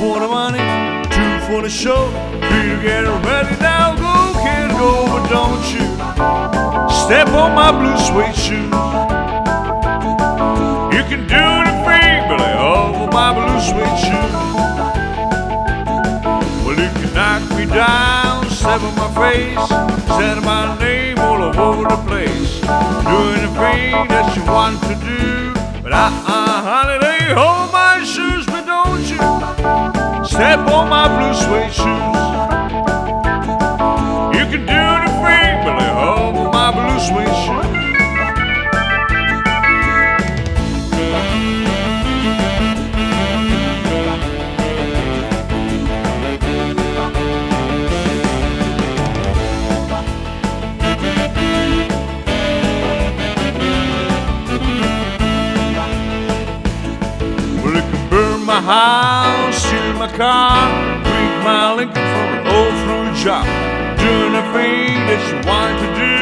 for the money, 2 for the show, 3 to get ready. Now go, kid, go, but don't you step on my blue suede shoes. You can do anything, but lay over my blue suede shoes. Well, you can knock me down, step on my face, say my name all over the place. Do anything that you want to do, but honey, lay over my shoes, but don't you step on my blue suede shoes. You can do anything, but lay over my blue suede shoes. My house, steal my car, drink my Lincoln from an old fruit jar. Doing the thing that you want to do,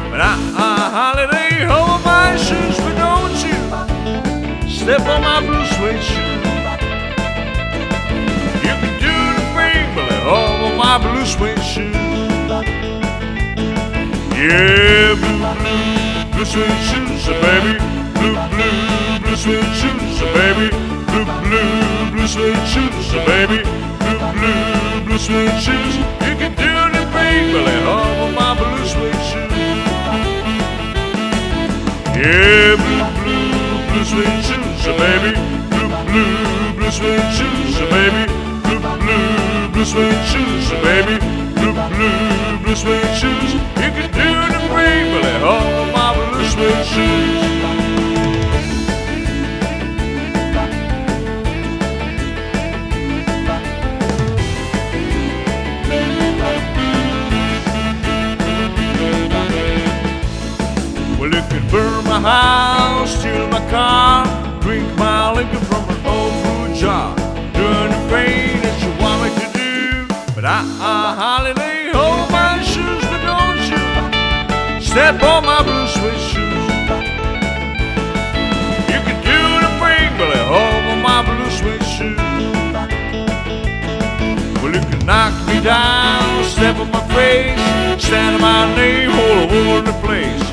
but holiday over my shoes, but don't you step on my blue suede shoes. You can do the thing, but lay over my blue suede shoes. Yeah, blue suede shoes, baby. Blue suede shoes, baby. Blue suede shoes, baby. Blue suede shoes. You can do anything, but lay over my blue suede shoes. Yeah, blue suede shoes, baby. Blue suede shoes, baby. Blue suede shoes, baby. Blue suede shoes. You can do anything, but lay over my blue suede shoes. Burn my house, steal my car, drink my Lincoln from an old fruit jar. Doing the thing that you want me to do, but holiday hold my shoes, but don't you step on my blue suede shoes. You can do the thing, but lay over my blue suede shoes. Well, you can knock me down, step on my face, stand on my name all over the place.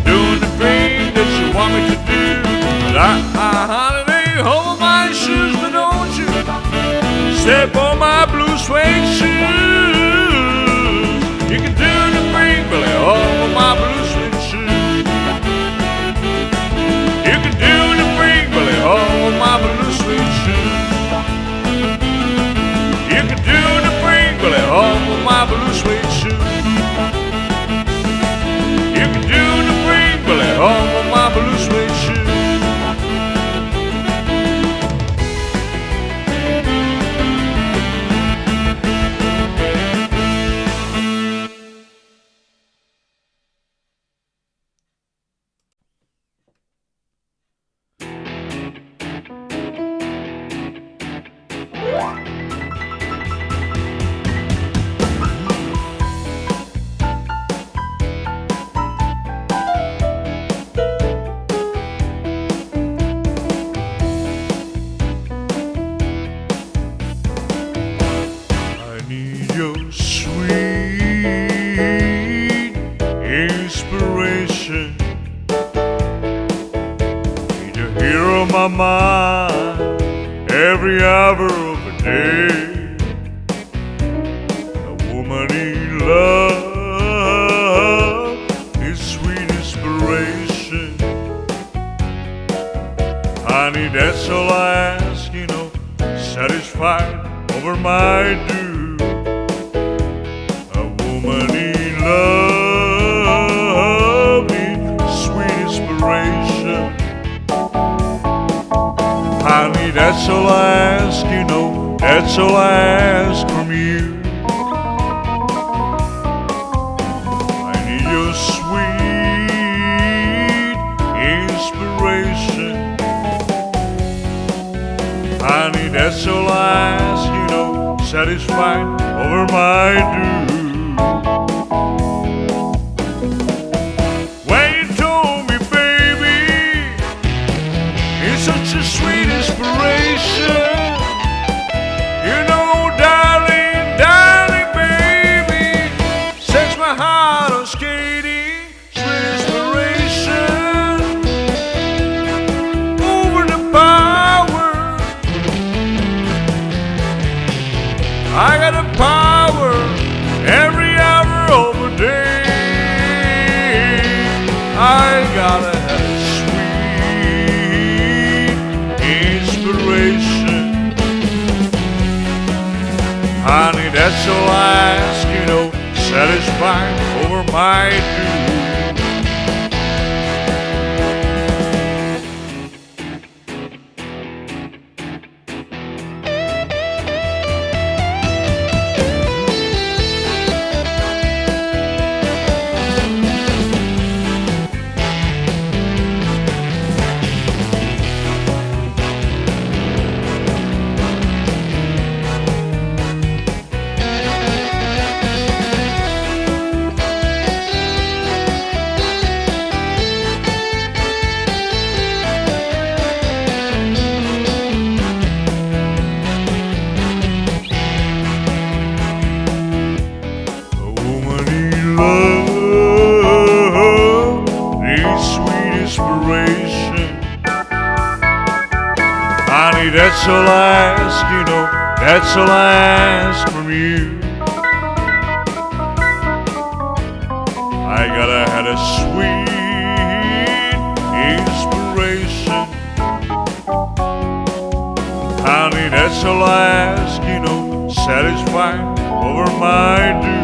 Doing the thing that you want me to do, but holiday over my shoes, but don't you step on my blue suede shoes. You can do the thing, but lay over my blue suede shoes. You can do the thing, but lay over my blue suede shoes. You can do the thing, but lay over my blue suede shoes. You can do the thing, but lay over my blue suede shoes. Your sweet inspiration, need you here on my mind every hour of the day. A woman in love is sweet inspiration. Honey, that's all I ask, satisfied over my due. Love me, sweet inspiration. Honey, that's all I ask, that's all I ask from you. I need your sweet inspiration. Honey, that's all I ask, satisfied over my due. When you told me, baby, it's such a sweet inspiration. You heart on skating, sweet inspiration over the power. I got the power every hour of the day. I gotta have sweet inspiration. Honey, that's all I ask, you know, satisfied over my due. Honey, that's all I ask, you know, that's all I ask from you. I gotta have a sweet inspiration. Honey, that's all I ask, you know, satisfied over my due.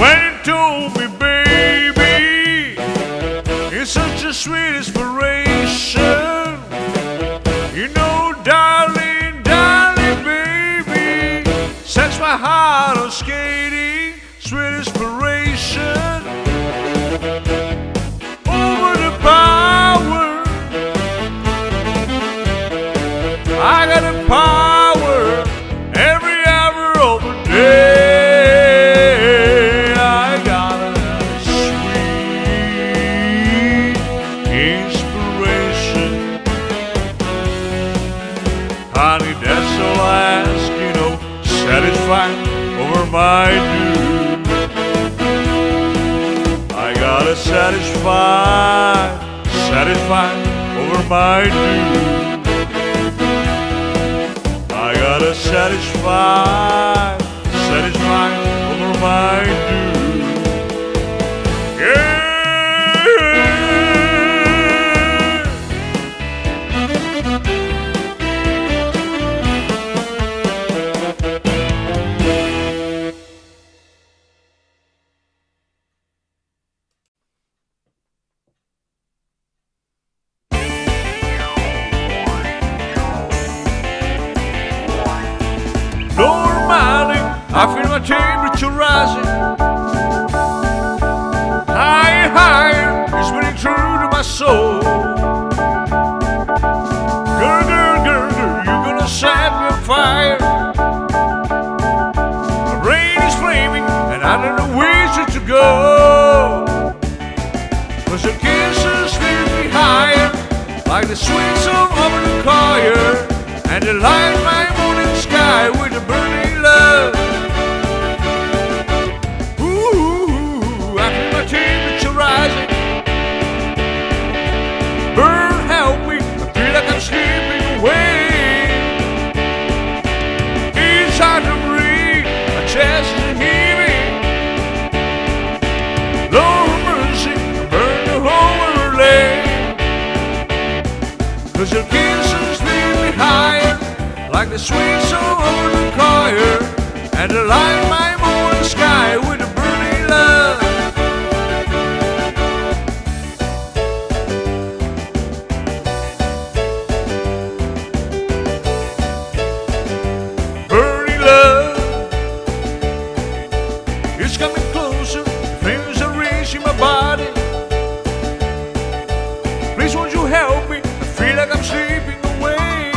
When you told me, baby, it's such a sweet inspiration. You know, darling, darling, baby, sets my heart on skating, sweet inspiration over the power. I got the power every hour of the day. I got a sweet inspiration. Honey, that's all I ask, you know, satisfied over my due. I gotta satisfied over my due. I gotta satisfied over my due. Yeah. Normally, I feel my temperature rising. Higher, higher, it's running through to my soul. Girl, girl, girl, girl, you're gonna set me on fire. My brain is flaming, and I don't know which to go. 'Cause your kisses lift me higher, like the sweet song of a choir, and they light my morning sky with a burning love. Ooh, I feel my temperature rising. Burn, help me, I feel like I'm slipping away. It's hard to breathe, my chest is heaving. Lord mercy, burn the whole world away. 'Cause your kisses lift me higher, like the sweet song over the choir, and the light my morning sky with a burning love. Burning love, it's coming closer, flames are reaching my body. Please won't you help me, I feel like I'm slipping away.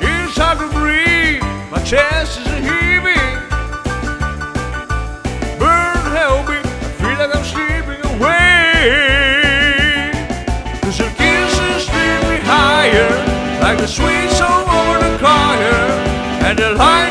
It's hard to breathe, my chest is heaving. Burn, help me, I feel like I'm slipping away. 'Cause your kisses lift me higher, like the sweet song over the choir, and the light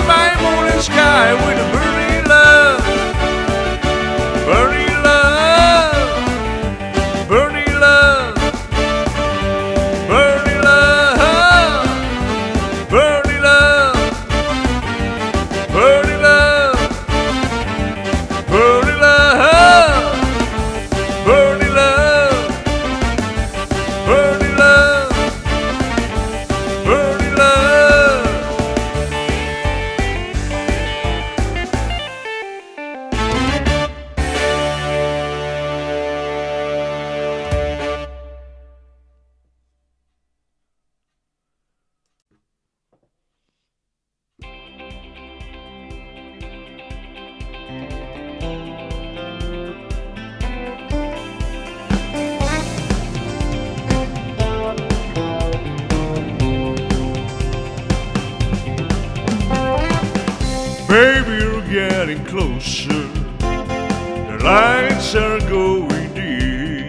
getting closer. The lights are going dim.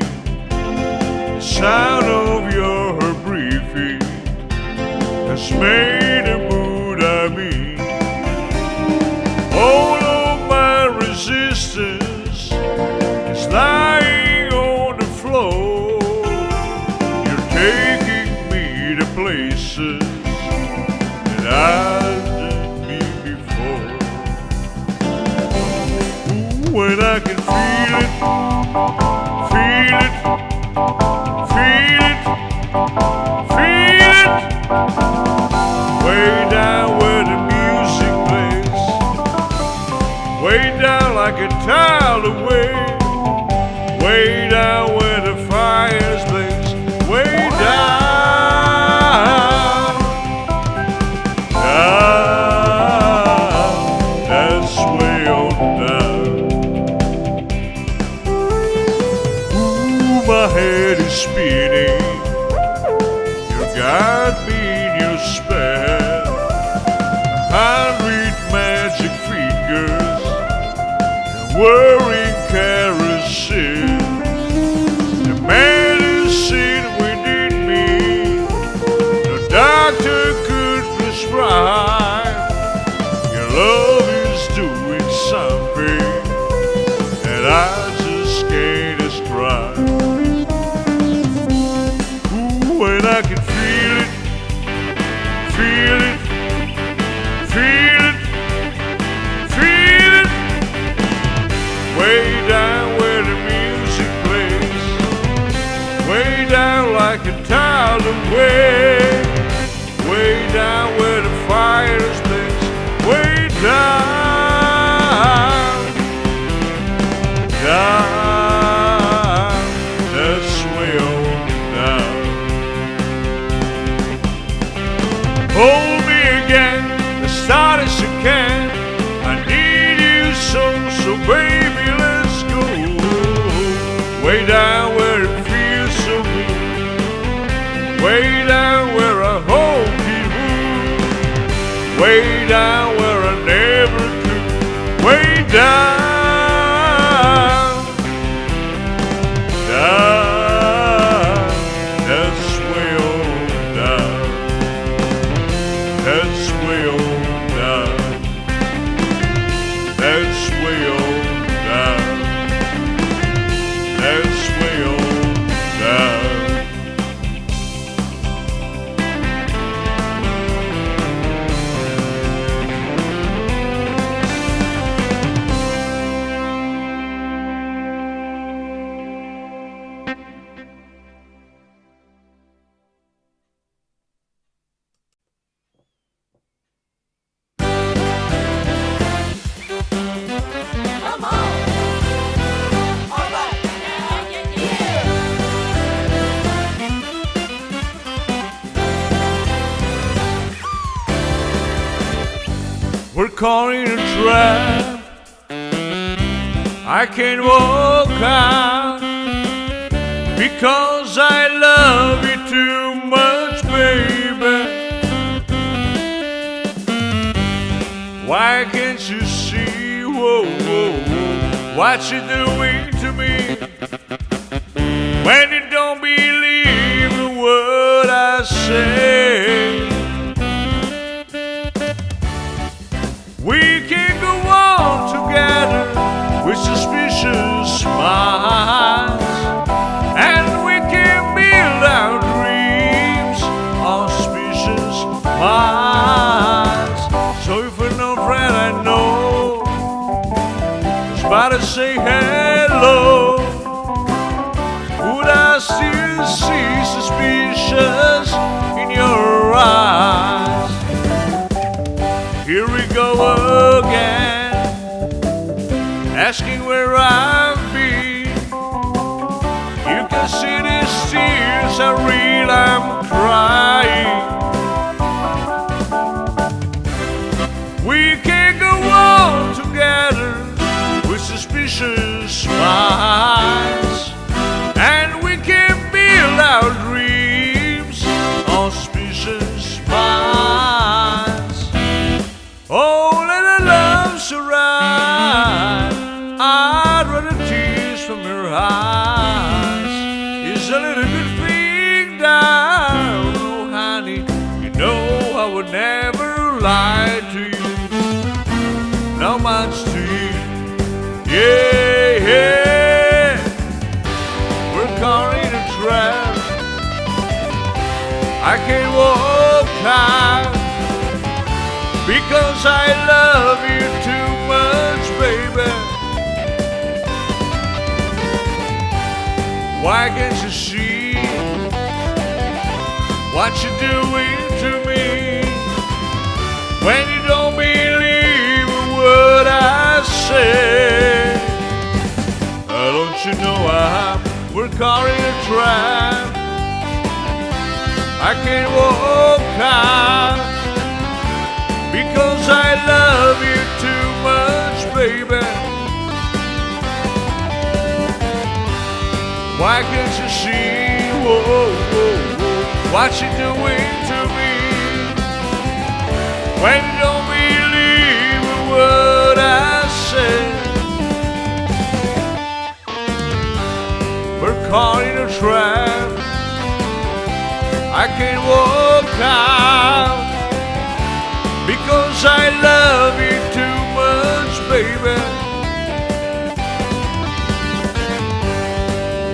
The sound of your breathing has made the mood I'm in. All of my resistance is lying on the floor. You're taking me to places that I didn't mean before. Ooh, when I can feel it, feel it, feel it, feel it. Way down where the music plays, way down like a tile away, way down where the fires blaze, way down, down, that's way on down. Ooh, my head is spinning, you got me in your spell, 100 magic fingers, whirring carousel. The medicine within me, the doctor could prescribe. Your love is doing something that I just can't describe. Ooh, when I can feel it, feel it, feel it, feel it. Way down where the music plays, way down like a tile away, way down where the fires blaze, way down, down, that's way on down. Hold me again, as hard as you can. I need you so baby, let's go. Way down where it feels so good, way down where I hope it would, way down where I never could, way down, down, that's way on down, that's way on down, that's way on down, that's way on down. Come on! All right, yeah, yeah, yeah! We're caught in a trap. I can't walk out because I love you too much, baby. Why can't you see, whoa, whoa, whoa, what you're doing to me? When you don't believe a word I say, we can go on together with suspicious minds, and we can build our dreams on suspicious minds. So if an old friend I know is about to say hello, would I still see suspicious in your eyes? Here we go again, asking where I've been. You can see these tears are real, I'm crying. We can go on together with suspicious minds, and we can build our dreams on suspicious minds. Oh, let our love so right. I'd rather tears from your eyes. It's a little good thing down, oh honey. You know I would never lie to you. Not much to you. Yeah, yeah. We're caught in a trap. I can't walk out because I love you too much, baby. Why can't you see what you're doing to me when you don't believe what I say? Don't you know we're caught in a trap? I can't walk out because I love you too much, baby. Why can't you see what you're doing to me when you don't believe what I say? We're caught in a trap. I can't walk out because I love you too much, baby.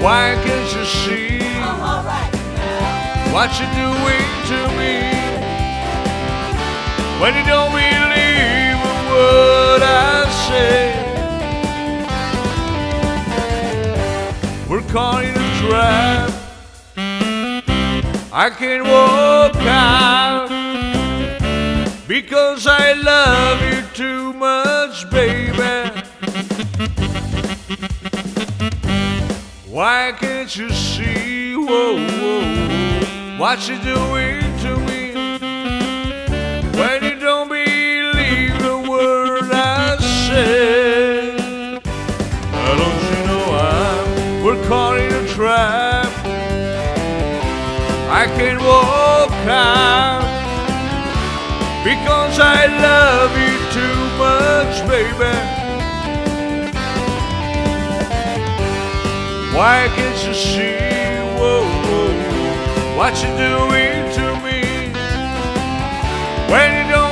Why can't you see I'm alright now. what you're doing to me when you don't believe what I say? We're caught in a trap. I can't walk out because I love you too much, baby. Why can't you see what you're doing to me when you don't believe the word I say? Don't you know we're caught in a trap? I can't walk out because I love you too much, baby. Why can't you see what you're doing to me when you don't